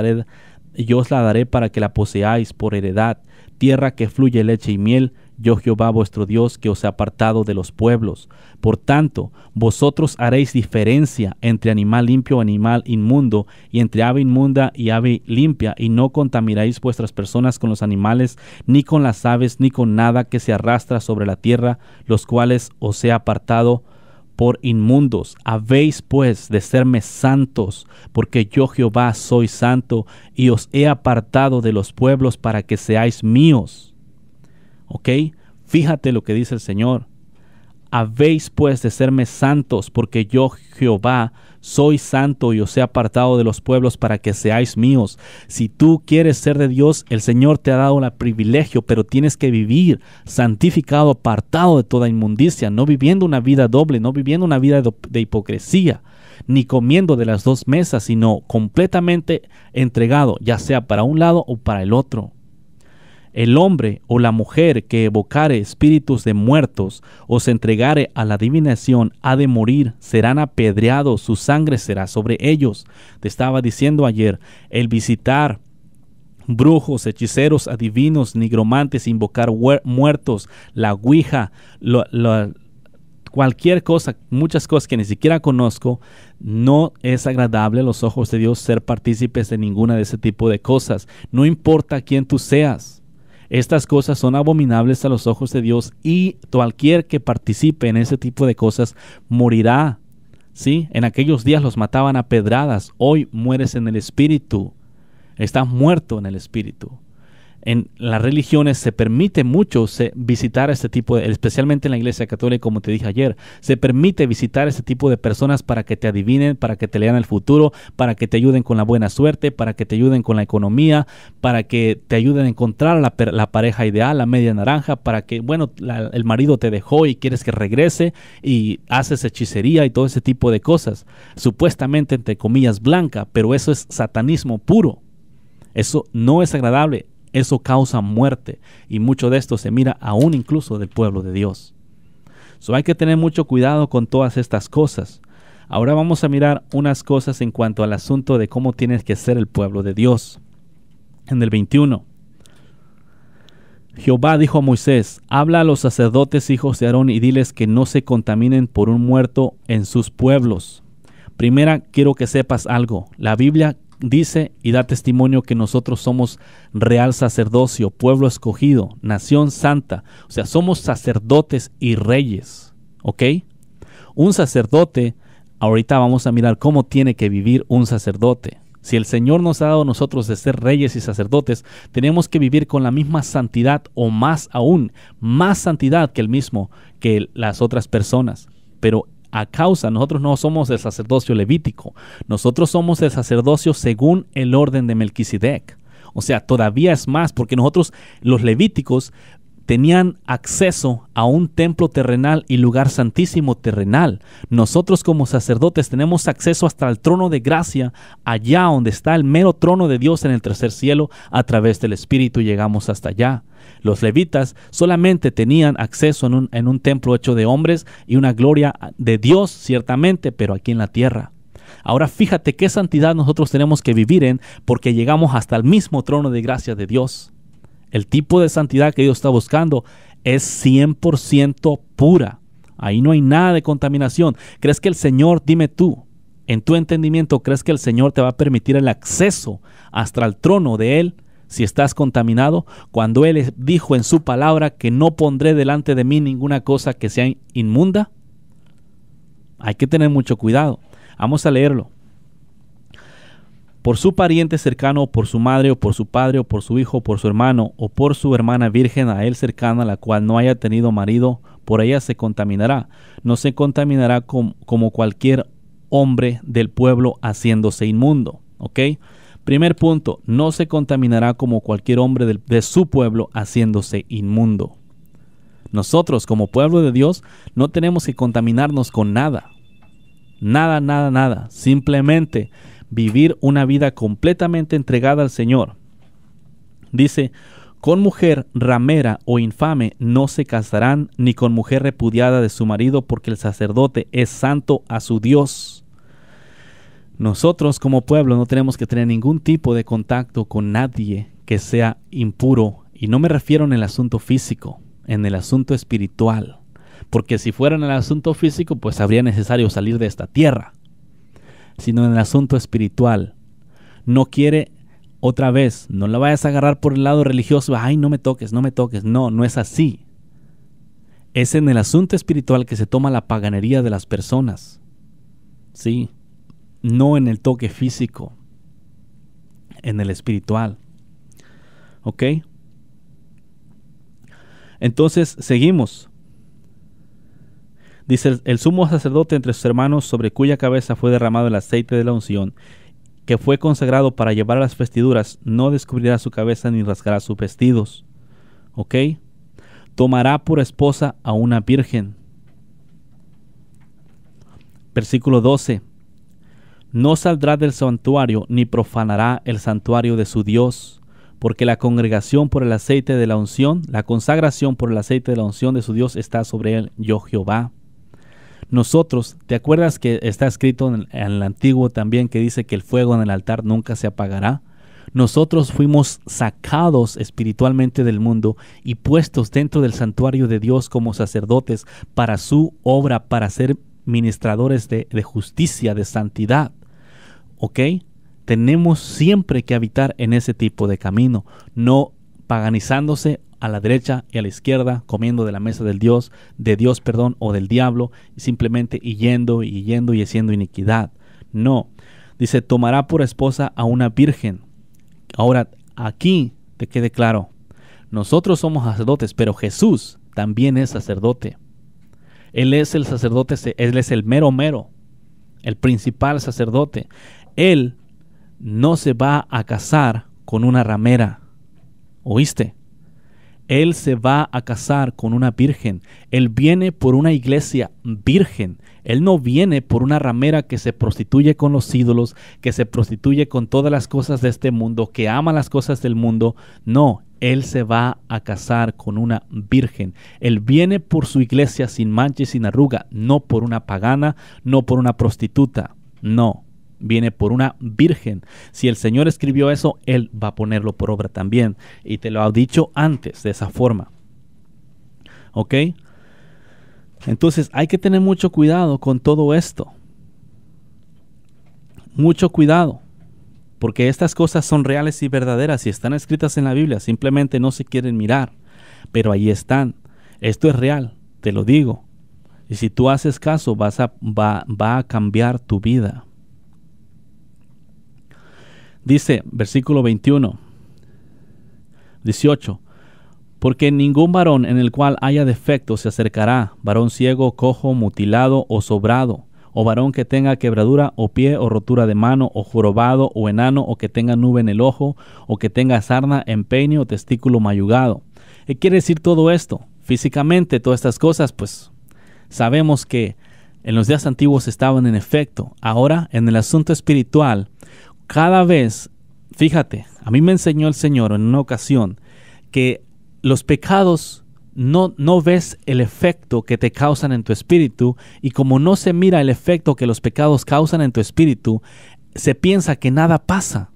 la daré para que la poseáis por heredad, tierra que fluye leche y miel. Yo Jehová vuestro Dios, que os he apartado de los pueblos. Por tanto, vosotros haréis diferencia entre animal limpio y animal inmundo, y entre ave inmunda y ave limpia, y no contaminaréis vuestras personas con los animales, ni con las aves, ni con nada que se arrastra sobre la tierra, los cuales os he apartado por inmundos. Habéis pues de serme santos, porque yo Jehová soy santo, y os he apartado de los pueblos para que seáis míos. ¿Ok? Fíjate lo que dice el Señor. Habéis pues de serme santos, porque yo Jehová soy santo, y os he apartado de los pueblos para que seáis míos. Si tú quieres ser de Dios, el Señor te ha dado el privilegio, pero tienes que vivir santificado, apartado de toda inmundicia, no viviendo una vida doble, no viviendo una vida de hipocresía, ni comiendo de las dos mesas, sino completamente entregado, ya sea para un lado o para el otro. El hombre o la mujer que evocare espíritus de muertos o se entregare a la adivinación ha de morir, serán apedreados, su sangre será sobre ellos. Te estaba diciendo ayer, el visitar brujos, hechiceros, adivinos, nigromantes, invocar muertos, la ouija, cualquier cosa, muchas cosas que ni siquiera conozco, no es agradable a los ojos de Dios ser partícipes de ninguna de ese tipo de cosas. No importa quién tú seas. Estas cosas son abominables a los ojos de Dios, y cualquier que participe en ese tipo de cosas morirá. ¿Sí? En aquellos días los mataban a pedradas. Hoy mueres en el espíritu. Estás muerto en el espíritu. En las religiones se permite mucho visitar este tipo especialmente en la Iglesia Católica, como te dije ayer, se permite visitar este tipo de personas para que te adivinen, para que te lean el futuro, para que te ayuden con la buena suerte, para que te ayuden con la economía, para que te ayuden a encontrar la pareja ideal, la media naranja, para que, el marido te dejó y quieres que regrese y haces hechicería y todo ese tipo de cosas, supuestamente entre comillas blanca, pero eso es satanismo puro. Eso no es agradable. Eso causa muerte, y mucho de esto se mira aún incluso del pueblo de Dios. Hay que tener mucho cuidado con todas estas cosas. Ahora vamos a mirar unas cosas en cuanto al asunto de cómo tiene que ser el pueblo de Dios. En el 21, Jehová dijo a Moisés: habla a los sacerdotes hijos de Aarón y diles que no se contaminen por un muerto en sus pueblos. Primera, quiero que sepas algo. La Biblia dice y da testimonio que nosotros somos real sacerdocio, pueblo escogido, nación santa. O sea, somos sacerdotes y reyes. ¿Ok? Un sacerdote, ahorita vamos a mirar cómo tiene que vivir un sacerdote. Si el Señor nos ha dado a nosotros de ser reyes y sacerdotes, tenemos que vivir con la misma santidad, o más aún, más santidad que las otras personas. Pero nosotros no somos del sacerdocio levítico, nosotros somos del sacerdocio según el orden de Melquisedec. O sea, todavía es más, porque nosotros, los levíticos, tenían acceso a un templo terrenal y lugar santísimo terrenal. Nosotros como sacerdotes tenemos acceso hasta el trono de gracia, allá donde está el mero trono de Dios en el tercer cielo. A través del Espíritu llegamos hasta allá. Los levitas solamente tenían acceso en un templo hecho de hombres y una gloria de Dios, ciertamente, pero aquí en la tierra. Ahora fíjate qué santidad nosotros tenemos que vivir en, porque llegamos hasta el mismo trono de gracia de Dios. El tipo de santidad que Dios está buscando es 100% pura. Ahí no hay nada de contaminación. ¿Crees que el Señor, dime tú, en tu entendimiento, crees que el Señor te va a permitir el acceso hasta el trono de Él si estás contaminado, cuando Él dijo en su palabra que no pondré delante de mí ninguna cosa que sea inmunda? Hay que tener mucho cuidado. Vamos a leerlo. Por su pariente cercano, o por su madre, o por su padre, o por su hijo, o por su hermano, o por su hermana virgen a él cercana, la cual no haya tenido marido, por ella se contaminará. No se contaminará como cualquier hombre del pueblo haciéndose inmundo. ¿Ok? Primer punto, no se contaminará como cualquier hombre de su pueblo haciéndose inmundo. Nosotros como pueblo de Dios no tenemos que contaminarnos con nada. Nada, nada, nada. Simplemente vivir una vida completamente entregada al Señor. Dice, con mujer ramera o infame no se casarán, ni con mujer repudiada de su marido, porque el sacerdote es santo a su Dios. Nosotros como pueblo no tenemos que tener ningún tipo de contacto con nadie que sea impuro, y no me refiero en el asunto físico, en el asunto espiritual, porque si fuera en el asunto físico, pues habría necesario salir de esta tierra, sino en el asunto espiritual. No quiere, otra vez, no la vayas a agarrar por el lado religioso, ay, no me toques, no me toques. No, no es así. Es en el asunto espiritual que se toma la paganería de las personas. Sí, no en el toque físico, en el espiritual. ¿Ok? Entonces, seguimos. Dice, el sumo sacerdote entre sus hermanos, sobre cuya cabeza fue derramado el aceite de la unción, que fue consagrado para llevar las vestiduras, no descubrirá su cabeza ni rasgará sus vestidos. ¿Ok? Tomará por esposa a una virgen. Versículo 12. No saldrá del santuario, ni profanará el santuario de su Dios, porque la congregación por el aceite de la unción, la consagración por el aceite de la unción de su Dios está sobre él, yo Jehová. Nosotros, ¿te acuerdas que está escrito en el Antiguo también que dice que el fuego en el altar nunca se apagará? Nosotros fuimos sacados espiritualmente del mundo y puestos dentro del santuario de Dios como sacerdotes para su obra, para ser ministradores de justicia, de santidad. ¿Ok? Tenemos siempre que habitar en ese tipo de camino, no paganizándose a la derecha y a la izquierda, comiendo de la mesa de Dios, o del diablo, simplemente yendo y haciendo iniquidad. No, dice, tomará por esposa a una virgen. Ahora, aquí te quede claro, nosotros somos sacerdotes, pero Jesús también es sacerdote. Él es el sacerdote, Él es el mero, el principal sacerdote. Él no se va a casar con una ramera. ¿Oíste? Él se va a casar con una virgen. Él viene por una iglesia virgen. Él no viene por una ramera que se prostituye con los ídolos, que se prostituye con todas las cosas de este mundo, que ama las cosas del mundo. No, Él se va a casar con una virgen. Él viene por su iglesia sin mancha y sin arruga, no por una pagana, no por una prostituta. No, viene por una virgen. Si el Señor escribió eso, Él va a ponerlo por obra también. Y te lo ha dicho antes de esa forma. ¿Ok? Entonces hay que tener mucho cuidado con todo esto. Mucho cuidado. Porque estas cosas son reales y verdaderas y están escritas en la Biblia. Simplemente no se quieren mirar. Pero ahí están. Esto es real, te lo digo. Y si tú haces caso, va a cambiar tu vida. Dice, versículo 21, 18, porque ningún varón en el cual haya defecto se acercará, varón ciego, cojo, mutilado o sobrado, o varón que tenga quebradura o pie o rotura de mano, o jorobado o enano, o que tenga nube en el ojo, o que tenga sarna, empeine o testículo mayugado. ¿Qué quiere decir todo esto? Físicamente, todas estas cosas, pues sabemos que en los días antiguos estaban en efecto. Ahora, en el asunto espiritual, cada vez, fíjate, a mí me enseñó el Señor en una ocasión que los pecados no ves el efecto que te causan en tu espíritu, y como no se mira el efecto que los pecados causan en tu espíritu, se piensa que nada pasa.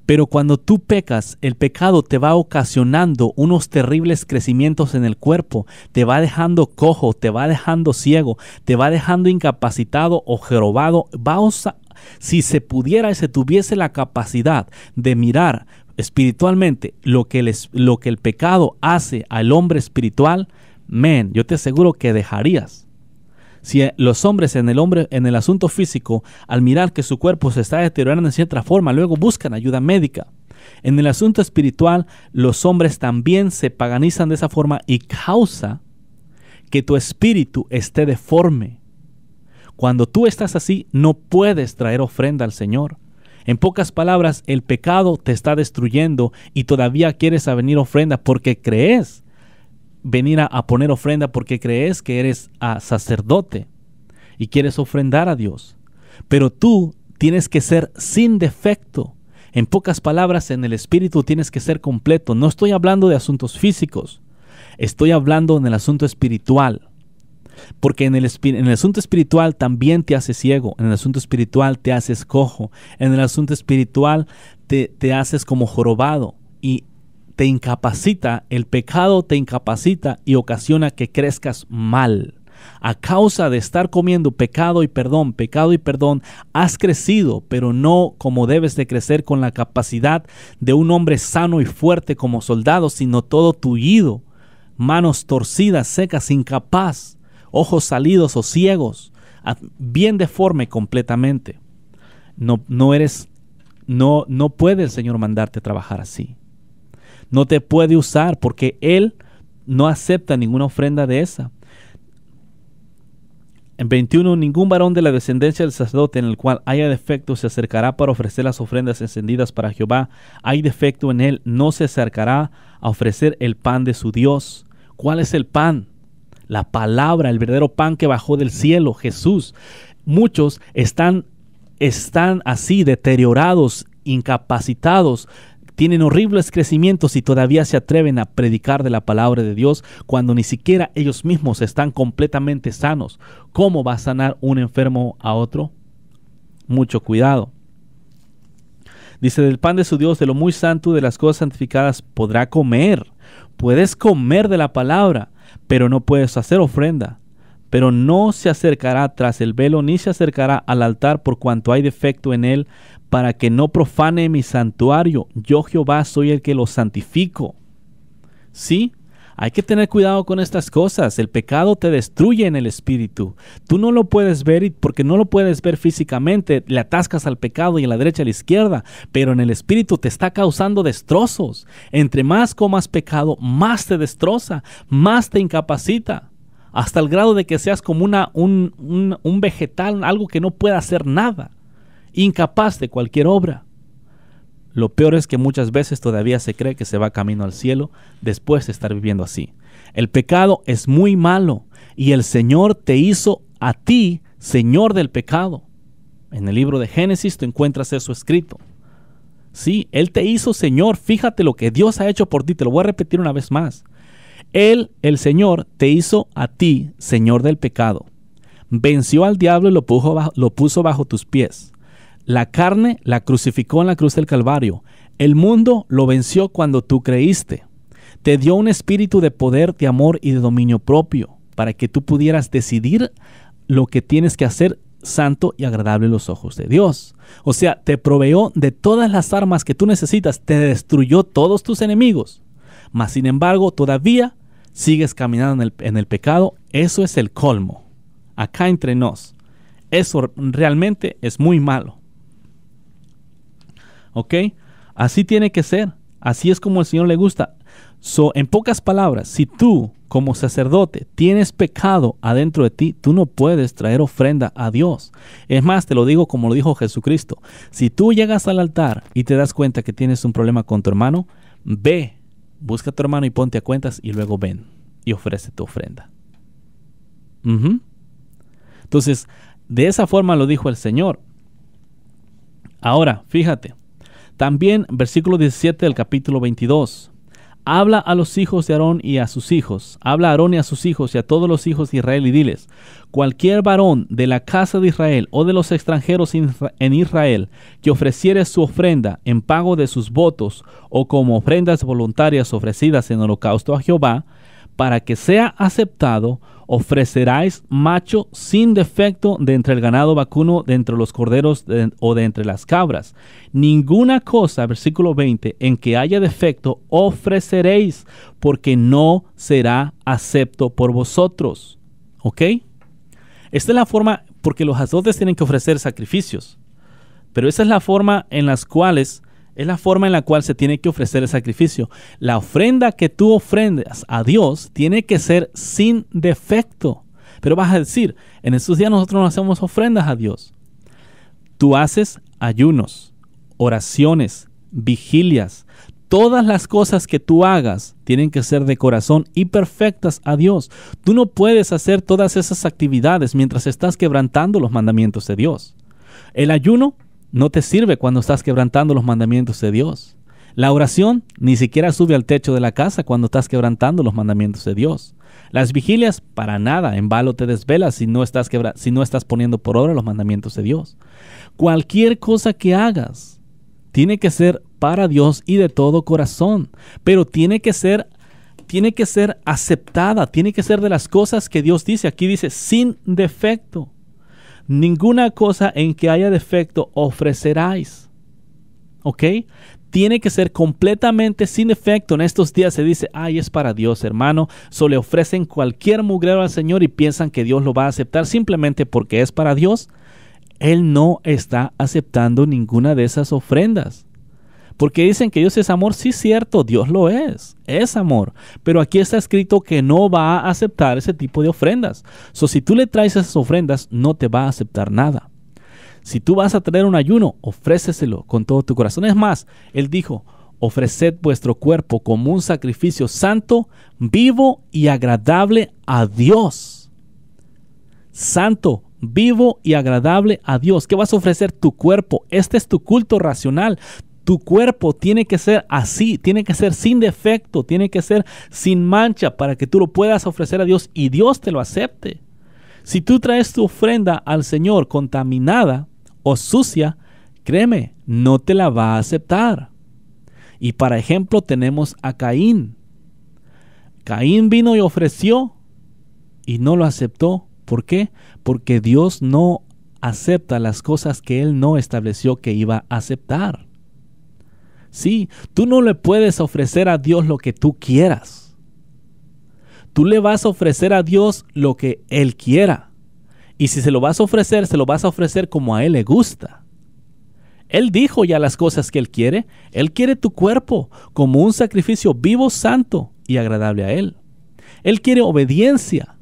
Pero cuando tú pecas, el pecado te va ocasionando unos terribles crecimientos en el cuerpo, te va dejando cojo, te va dejando ciego, te va dejando incapacitado o jorobado. Si se pudiera y se tuviese la capacidad de mirar espiritualmente, lo que el pecado hace al hombre espiritual, yo te aseguro que dejarías. Si los hombres en el asunto físico, al mirar que su cuerpo se está deteriorando en cierta forma, luego buscan ayuda médica. En el asunto espiritual, los hombres también se paganizan de esa forma y causa que tu espíritu esté deforme. Cuando tú estás así, no puedes traer ofrenda al Señor. En pocas palabras, el pecado te está destruyendo y todavía quieres venir ofrenda porque crees venir a poner ofrenda porque crees que eres sacerdote y quieres ofrendar a Dios. Pero tú tienes que ser sin defecto. En pocas palabras, en el espíritu tienes que ser completo. No estoy hablando de asuntos físicos. Estoy hablando en el asunto espiritual. Porque en el asunto espiritual también te haces ciego. En el asunto espiritual te haces cojo. En el asunto espiritual te haces como jorobado. Y te incapacita, el pecado te incapacita y ocasiona que crezcas mal. A causa de estar comiendo pecado y perdón, has crecido, pero no como debes de crecer con la capacidad de un hombre sano y fuerte como soldado, sino todo tullido, manos torcidas, secas, incapaz, ojos salidos o ciegos, bien deforme completamente. No puede el Señor mandarte a trabajar así. No te puede usar porque Él no acepta ninguna ofrenda de esa. En 21, ningún varón de la descendencia del sacerdote en el cual haya defecto se acercará para ofrecer las ofrendas encendidas para Jehová. Hay defecto en él, no se acercará a ofrecer el pan de su Dios. ¿Cuál es el pan? La palabra, el verdadero pan que bajó del cielo, Jesús. Muchos están así deteriorados, incapacitados, tienen horribles crecimientos y todavía se atreven a predicar de la palabra de Dios cuando ni siquiera ellos mismos están completamente sanos. ¿Cómo va a sanar un enfermo a otro? Mucho cuidado. Dice, del pan de su Dios, de lo muy santo, de las cosas santificadas, podrá comer. Puedes comer de la palabra, pero no puedes hacer ofrenda. Pero no se acercará tras el velo, ni se acercará al altar por cuanto hay defecto en él, para que no profane mi santuario. Yo Jehová soy el que lo santifico. ¿Sí? Hay que tener cuidado con estas cosas. El pecado te destruye en el espíritu. Tú no lo puedes ver y porque no lo puedes ver físicamente, le atascas al pecado y a la derecha y a la izquierda, pero en el espíritu te está causando destrozos. Entre más comas pecado, más te destroza, más te incapacita, hasta el grado de que seas como un vegetal, algo que no puede hacer nada, incapaz de cualquier obra. Lo peor es que muchas veces todavía se cree que se va camino al cielo después de estar viviendo así. El pecado es muy malo y el Señor te hizo a ti Señor del pecado. En el libro de Génesis tú encuentras eso escrito. Sí, Él te hizo Señor. Fíjate lo que Dios ha hecho por ti. Te lo voy a repetir una vez más. Él, el Señor, te hizo a ti Señor del pecado. Venció al diablo y lo puso bajo tus pies. La carne la crucificó en la cruz del Calvario. El mundo lo venció cuando tú creíste. Te dio un espíritu de poder, de amor y de dominio propio para que tú pudieras decidir lo que tienes que hacer santo y agradable en los ojos de Dios. O sea, te proveyó de todas las armas que tú necesitas. Te destruyó todos tus enemigos. Mas, sin embargo, todavía sigues caminando en el pecado. Eso es el colmo. Acá entre nos. Eso realmente es muy malo. ¿Ok? Así tiene que ser. Así es como al Señor le gusta. En pocas palabras, si tú como sacerdote tienes pecado adentro de ti, tú no puedes traer ofrenda a Dios. Es más, te lo digo como lo dijo Jesucristo. Si tú llegas al altar y te das cuenta que tienes un problema con tu hermano, ve, busca a tu hermano y ponte a cuentas y luego ven y ofrece tu ofrenda. Entonces, de esa forma lo dijo el Señor. Ahora, fíjate. También, versículo 17 del capítulo 22. Habla a los hijos de Aarón y a sus hijos. Habla a Aarón y a sus hijos y a todos los hijos de Israel y diles: cualquier varón de la casa de Israel o de los extranjeros en Israel que ofreciere su ofrenda en pago de sus votos o como ofrendas voluntarias ofrecidas en holocausto a Jehová, para que sea aceptado, ofreceráis macho sin defecto de entre el ganado vacuno, de entre los corderos o de entre las cabras. Ninguna cosa, versículo 20, en que haya defecto ofreceréis, porque no será acepto por vosotros. ¿Ok? Esta es la forma, porque los sacerdotes tienen que ofrecer sacrificios, pero esa es la forma en la cual se tiene que ofrecer el sacrificio. La ofrenda que tú ofrendas a Dios tiene que ser sin defecto. Pero vas a decir, en estos días nosotros no hacemos ofrendas a Dios. Tú haces ayunos, oraciones, vigilias. Todas las cosas que tú hagas tienen que ser de corazón y perfectas a Dios. Tú no puedes hacer todas esas actividades mientras estás quebrantando los mandamientos de Dios. El ayuno no te sirve cuando estás quebrantando los mandamientos de Dios. La oración ni siquiera sube al techo de la casa cuando estás quebrantando los mandamientos de Dios. Las vigilias, para nada, en vano te desvelas si no estás poniendo por obra los mandamientos de Dios. Cualquier cosa que hagas tiene que ser para Dios y de todo corazón, pero tiene que ser aceptada, tiene que ser de las cosas que Dios dice. Aquí dice, sin defecto. Ninguna cosa en que haya defecto ofreceráis. ¿Ok? Tiene que ser completamente sin defecto. En estos días se dice, ay, es para Dios, hermano. Solo le ofrecen cualquier mugrero al Señor y piensan que Dios lo va a aceptar simplemente porque es para Dios. Él no está aceptando ninguna de esas ofrendas. Porque dicen que Dios es amor. Sí, cierto, Dios lo es amor. Pero aquí está escrito que no va a aceptar ese tipo de ofrendas. Si tú le traes esas ofrendas, no te va a aceptar nada. Si tú vas a traer un ayuno, ofréceselo con todo tu corazón. Es más, Él dijo, ofreced vuestro cuerpo como un sacrificio santo, vivo y agradable a Dios. Santo, vivo y agradable a Dios. ¿Qué vas a ofrecer? Tu cuerpo. Este es tu culto racional. Tu cuerpo tiene que ser así, tiene que ser sin defecto, tiene que ser sin mancha para que tú lo puedas ofrecer a Dios y Dios te lo acepte. Si tú traes tu ofrenda al Señor contaminada o sucia, créeme, no te la va a aceptar. Y para ejemplo tenemos a Caín. Caín vino y ofreció y no lo aceptó. ¿Por qué? Porque Dios no acepta las cosas que Él no estableció que iba a aceptar. Sí, tú no le puedes ofrecer a Dios lo que tú quieras. Tú le vas a ofrecer a Dios lo que Él quiera. Y si se lo vas a ofrecer como a Él le gusta. Él dijo ya las cosas que Él quiere. Él quiere tu cuerpo como un sacrificio vivo, santo y agradable a Él. Él quiere obediencia.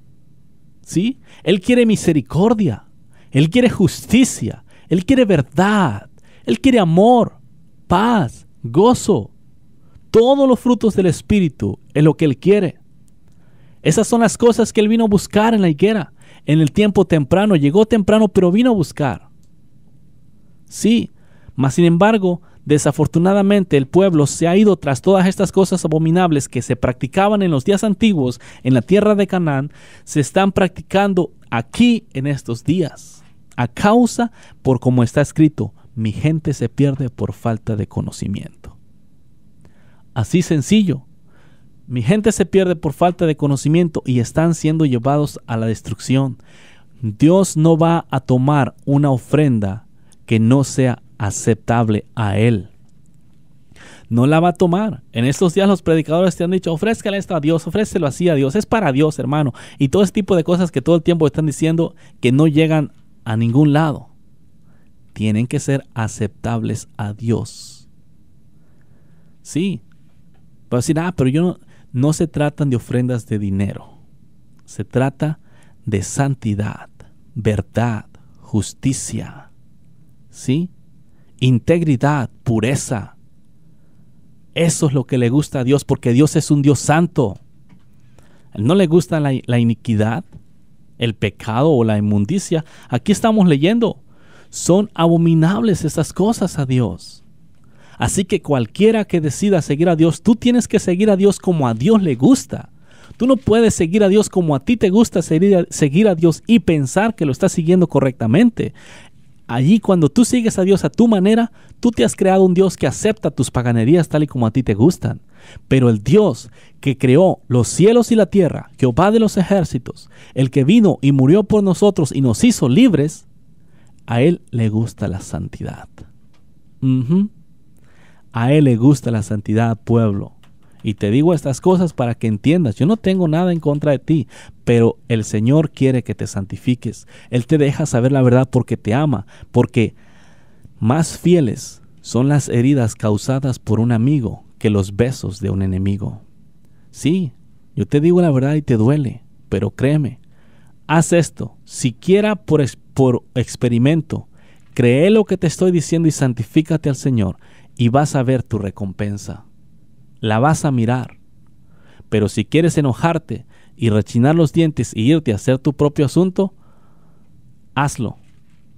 ¿Sí? Él quiere misericordia. Él quiere justicia. Él quiere verdad. Él quiere amor, paz, gozo. Todos los frutos del Espíritu es lo que Él quiere. Esas son las cosas que Él vino a buscar en la higuera. En el tiempo temprano, llegó temprano, pero vino a buscar. Sí, mas sin embargo, desafortunadamente el pueblo se ha ido tras todas estas cosas abominables que se practicaban en los días antiguos en la tierra de Canaán, se están practicando aquí en estos días. A causa, por como está escrito, mi gente se pierde por falta de conocimiento. Así sencillo. Mi gente se pierde por falta de conocimiento y están siendo llevados a la destrucción. Dios no va a tomar una ofrenda que no sea aceptable a Él. No la va a tomar. En estos días los predicadores te han dicho, ofrézcale esto a Dios, ofrécelo así a Dios. Es para Dios, hermano. Y todo ese tipo de cosas que todo el tiempo están diciendo que no llegan a ningún lado. Tienen que ser aceptables a Dios. Sí. Pero decir, pero no se tratan de ofrendas de dinero. Se trata de santidad, verdad, justicia, ¿sí? Integridad, pureza. Eso es lo que le gusta a Dios, porque Dios es un Dios santo. A Él no le gusta la iniquidad, el pecado o la inmundicia. Aquí estamos leyendo. Son abominables esas cosas a Dios. Así que cualquiera que decida seguir a Dios, tú tienes que seguir a Dios como a Dios le gusta. Tú no puedes seguir a Dios como a ti te gusta seguir a Dios y pensar que lo estás siguiendo correctamente. Allí cuando tú sigues a Dios a tu manera, tú te has creado un Dios que acepta tus paganerías tal y como a ti te gustan. Pero el Dios que creó los cielos y la tierra, Jehová de los ejércitos, el que vino y murió por nosotros y nos hizo libres, a Él le gusta la santidad. A Él le gusta la santidad, pueblo. Y te digo estas cosas para que entiendas. Yo no tengo nada en contra de ti, pero el Señor quiere que te santifiques. Él te deja saber la verdad porque te ama, porque más fieles son las heridas causadas por un amigo que los besos de un enemigo. Sí, yo te digo la verdad y te duele, pero créeme, haz esto, siquiera por experimento. Cree lo que te estoy diciendo y santifícate al Señor y vas a ver tu recompensa. La vas a mirar. Pero si quieres enojarte y rechinar los dientes y irte a hacer tu propio asunto, hazlo.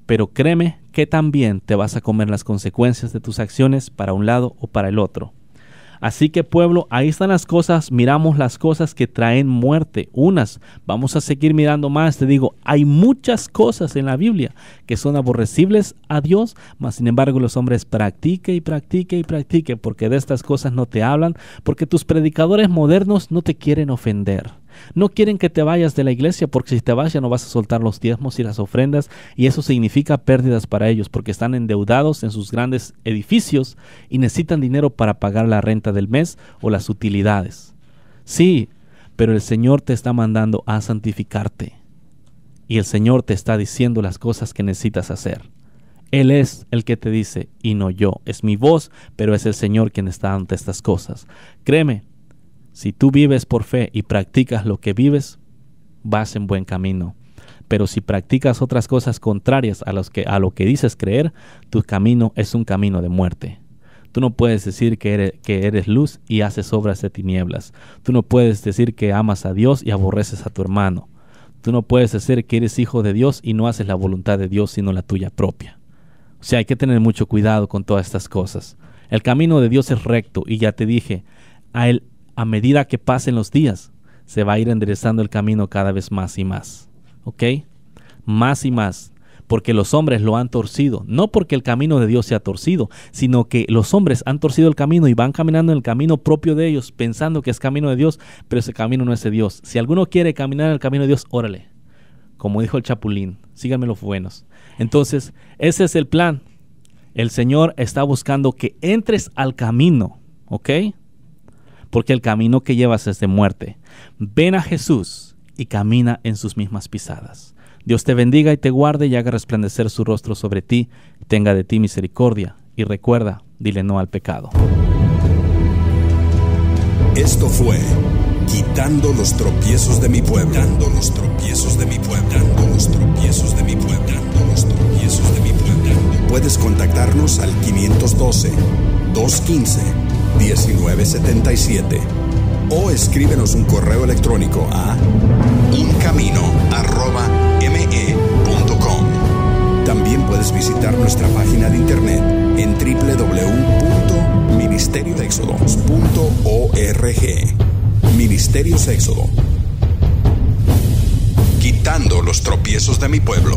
Pero créeme que también te vas a comer las consecuencias de tus acciones para un lado o para el otro. Así que, pueblo, ahí están las cosas. Miramos las cosas que traen muerte. Unas, vamos a seguir mirando más. Te digo, hay muchas cosas en la Biblia que son aborrecibles a Dios, mas sin embargo los hombres practiquen, porque de estas cosas no te hablan, porque tus predicadores modernos no te quieren ofender. No quieren que te vayas de la iglesia, porque si te vas ya no vas a soltar los diezmos y las ofrendas, y eso significa pérdidas para ellos, porque están endeudados en sus grandes edificios y necesitan dinero para pagar la renta del mes o las utilidades. Sí, pero el Señor te está mandando a santificarte, y el Señor te está diciendo las cosas que necesitas hacer. Él es el que te dice, y no yo. Es mi voz, pero es el Señor quien está ante estas cosas. Créeme, si tú vives por fe y practicas lo que vives, vas en buen camino. Pero si practicas otras cosas contrarias a lo que dices creer, tu camino es un camino de muerte. Tú no puedes decir que eres luz y haces obras de tinieblas. Tú no puedes decir que amas a Dios y aborreces a tu hermano. Tú no puedes decir que eres hijo de Dios y no haces la voluntad de Dios sino la tuya propia. O sea, hay que tener mucho cuidado con todas estas cosas. El camino de Dios es recto y ya te dije, a medida que pasen los días, se va a ir enderezando el camino cada vez más y más. ¿Ok? Más y más. Porque los hombres lo han torcido. No porque el camino de Dios sea torcido, sino que los hombres han torcido el camino y van caminando en el camino propio de ellos, pensando que es camino de Dios, pero ese camino no es de Dios. Si alguno quiere caminar en el camino de Dios, órale. Como dijo el Chapulín, síganme los buenos. Entonces, ese es el plan. El Señor está buscando que entres al camino. ¿Ok? Porque el camino que llevas es de muerte. Ven a Jesús y camina en sus mismas pisadas. Dios te bendiga y te guarde y haga resplandecer su rostro sobre ti, tenga de ti misericordia. Y recuerda, dile no al pecado. Esto fue Quitando los tropiezos de mi pueblo. Quitando los tropiezos de mi pueblo. Quitando los tropiezos de mi pueblo. Quitando los tropiezos de mi pueblo. Puedes contactarnos al 512-215-1977 o escríbenos un correo electrónico a uncamino@me.com. También puedes visitar nuestra página de internet en www.ministeriosexodos.org. Ministerios Éxodo. Quitando los tropiezos de mi pueblo.